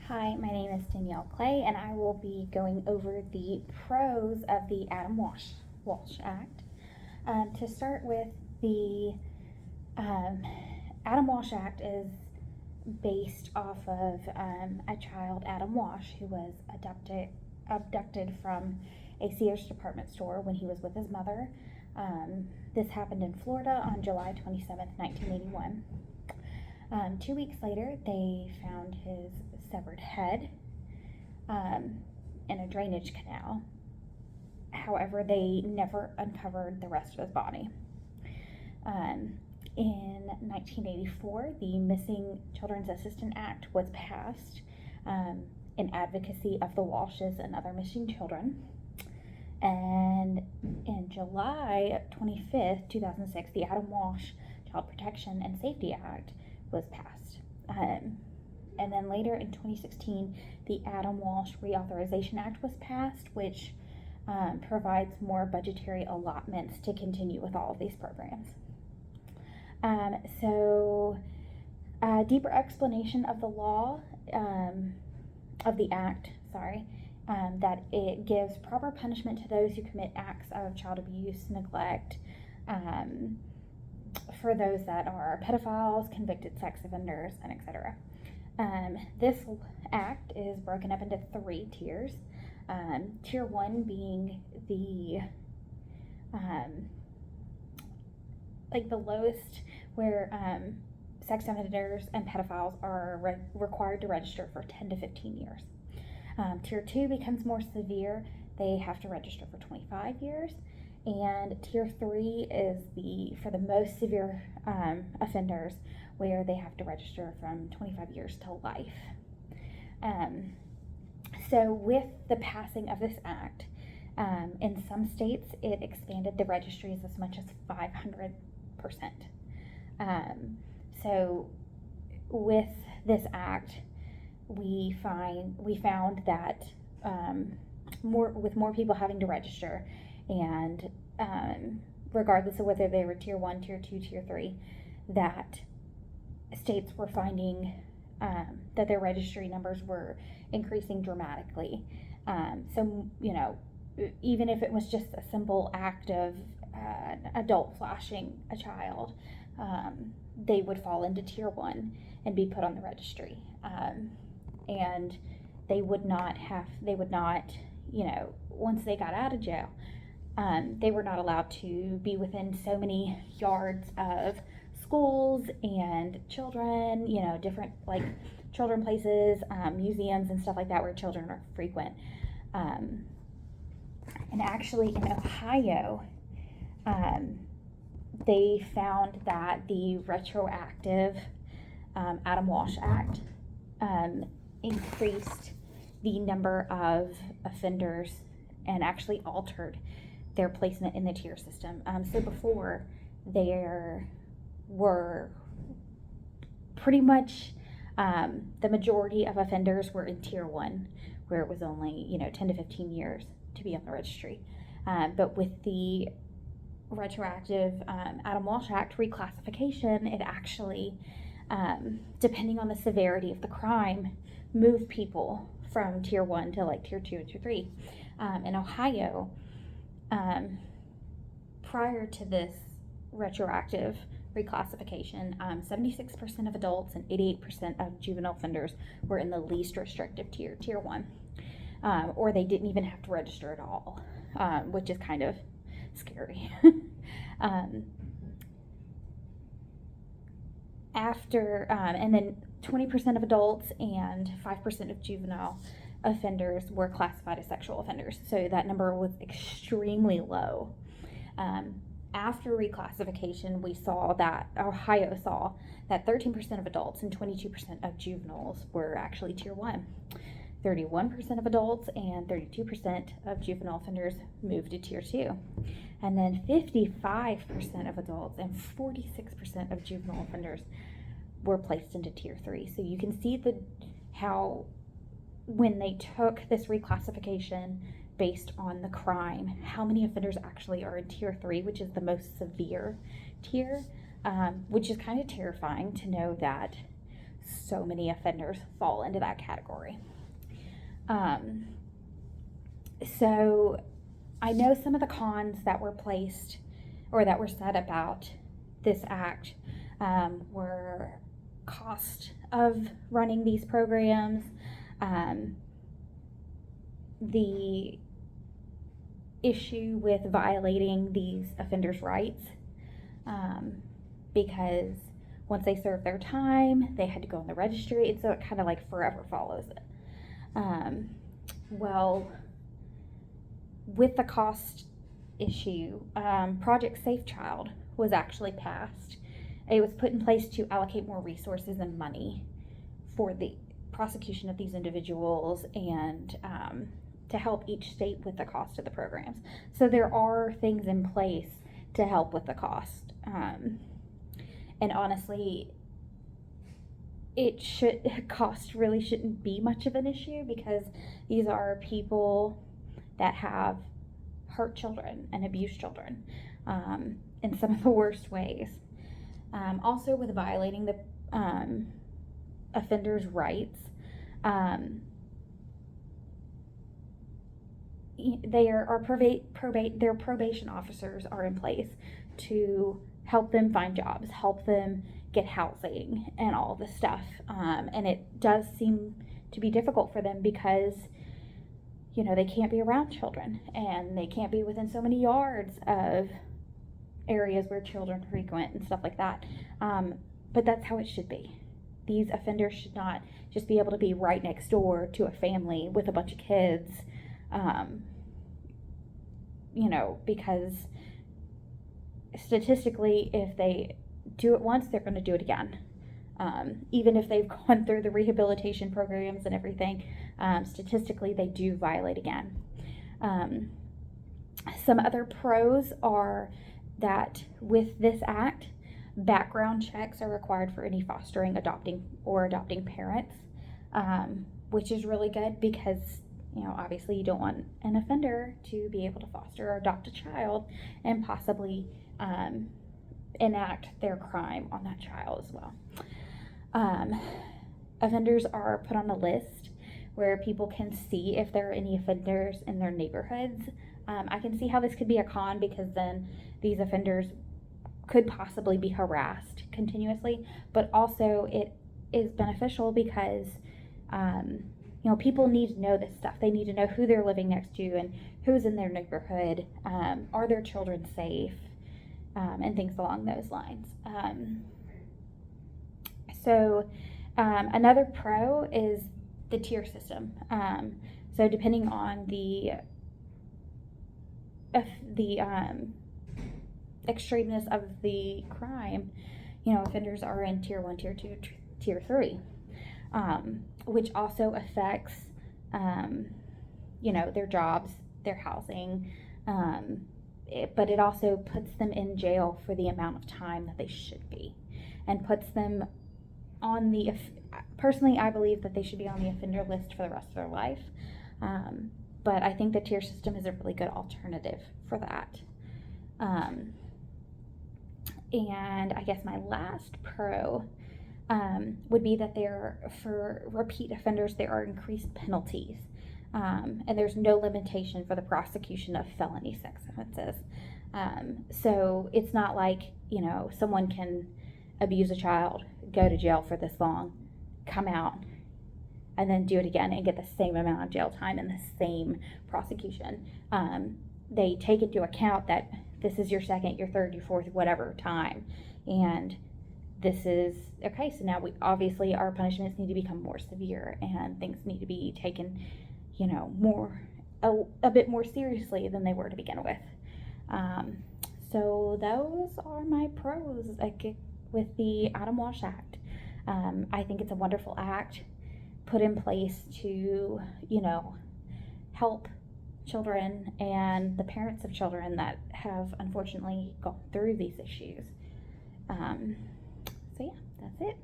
Hi, my name is Danielle Clay, and I will be going over the pros of the Walsh Act. To start with, the um, Adam Walsh Act is based off of a child, Adam Walsh, who was abducted from a Sears department store when he was with his mother. This happened in Florida on July 27th, 1981. 2 weeks later, they found his severed head in a drainage canal. However, they never uncovered the rest of his body. In 1984, the Missing Children's Assistance Act was passed in advocacy of the Walshes and other missing children. And in July 25th, 2006, the Adam Walsh Child Protection and Safety Act was passed. And then later in 2016, the Adam Walsh Reauthorization Act was passed, which provides more budgetary allotments to continue with all of these programs. Deeper explanation of the law, of the act, that it gives proper punishment to those who commit acts of child abuse, neglect, for those that are pedophiles, convicted sex offenders, and etc. This act is broken up into 3 tiers. Tier 1 being the lowest, where sex offenders and pedophiles are required to register for 10 to 15 years. Tier 2 becomes more severe. They have to register for 25 years. And Tier 3 is for the most severe offenders, where they have to register from 25 years to life. So with the passing of this act, in some states it expanded the registries as much as 500%. So with this act, we found that with more people having to register, and regardless of whether they were Tier 1, Tier 2, Tier 3, that states were finding that their registry numbers were increasing dramatically. Even if it was just a simple act of an adult flashing a child, they would fall into Tier 1 and be put on the registry. And they would not, once they got out of jail, they were not allowed to be within so many yards of schools and children, different children places, museums and stuff like that, where children are frequent. And actually in Ohio, they found that the retroactive Adam Walsh Act increased the number of offenders and actually altered their placement in the tier system. So before, there were pretty much the majority of offenders were in Tier 1, where it was only 10 to 15 years to be on the registry. But with the retroactive Adam Walsh Act reclassification, it actually, depending on the severity of the crime, moved people from Tier 1 to Tier 2 and Tier 3. In Ohio, prior to this retroactive reclassification, 76% of adults and 88% of juvenile offenders were in the least restrictive tier, Tier 1, or they didn't even have to register at all, which is kind of scary. And then 20% of adults and 5% of juvenile offenders were classified as sexual offenders, so that number was extremely low. After reclassification, Ohio saw that 13% of adults and 22% of juveniles were actually Tier 1. 31% of adults and 32% of juvenile offenders moved to Tier 2. And then 55% of adults and 46% of juvenile offenders were placed into Tier 3. So you can see how when they took this reclassification based on the crime, how many offenders actually are in Tier 3, which is the most severe tier, which is kind of terrifying to know that so many offenders fall into that category. So I know some of the cons that were placed or that were said about this act were cost of running these programs, the issue with violating these offenders' rights, because once they serve their time, they had to go on the registry, and so it kind of like forever follows it. Well, with the cost issue, Project Safe Child was actually passed. It was put in place to allocate more resources and money for the prosecution of these individuals and to help each state with the cost of the programs. So there are things in place to help with the cost. And honestly, cost really shouldn't be much of an issue because these are people that have hurt children and abused children in some of the worst ways. Also, with violating the offender's rights, their probation officers are in place to help them find jobs, help them get housing, and all this stuff. And it does seem to be difficult for them because, you know, they can't be around children and they can't be within so many yards of areas where children frequent and stuff like that. But that's how it should be. These offenders should not just be able to be right next door to a family with a bunch of kids, you know, because statistically, if they do it once, they're going to do it again. Even if they've gone through the rehabilitation programs and everything, statistically, they do violate again. Some other pros are that with this act, background checks are required for any fostering, adopting parents, which is really good because, you know, obviously you don't want an offender to be able to foster or adopt a child and possibly enact their crime on that child as well. Offenders are put on a list where people can see if there are any offenders in their neighborhoods. I can see how this could be a con because then these offenders could possibly be harassed continuously, but also it is beneficial because you know, people need to know this stuff. They need to know who they're living next to and who's in their neighborhood. Are their children safe? And things along those lines. So another pro is the tier system. So depending on the extremeness of the crime, you know, offenders are in tier 1, tier 2, tier 3, which also affects, you know, their jobs, their housing, but it also puts them in jail for the amount of time that they should be and puts them on the, personally, I believe that they should be on the offender list for the rest of their life. But I think the tier system is a really good alternative for that. And I guess my last pro would be that for repeat offenders, there are increased penalties. And there's no limitation for the prosecution of felony sex offenses. So it's not like, you know, someone can abuse a child, go to jail for this long, come out, and then do it again and get the same amount of jail time and the same prosecution. They take into account that this is your second, your third, your fourth, whatever time. And this is, okay, so now obviously our punishments need to become more severe and things need to be taken, you know, a bit more seriously than they were to begin with. So those are my pros with the Adam Walsh Act. I think it's a wonderful act put in place to, you know, help children and the parents of children that have unfortunately gone through these issues. So yeah, that's it.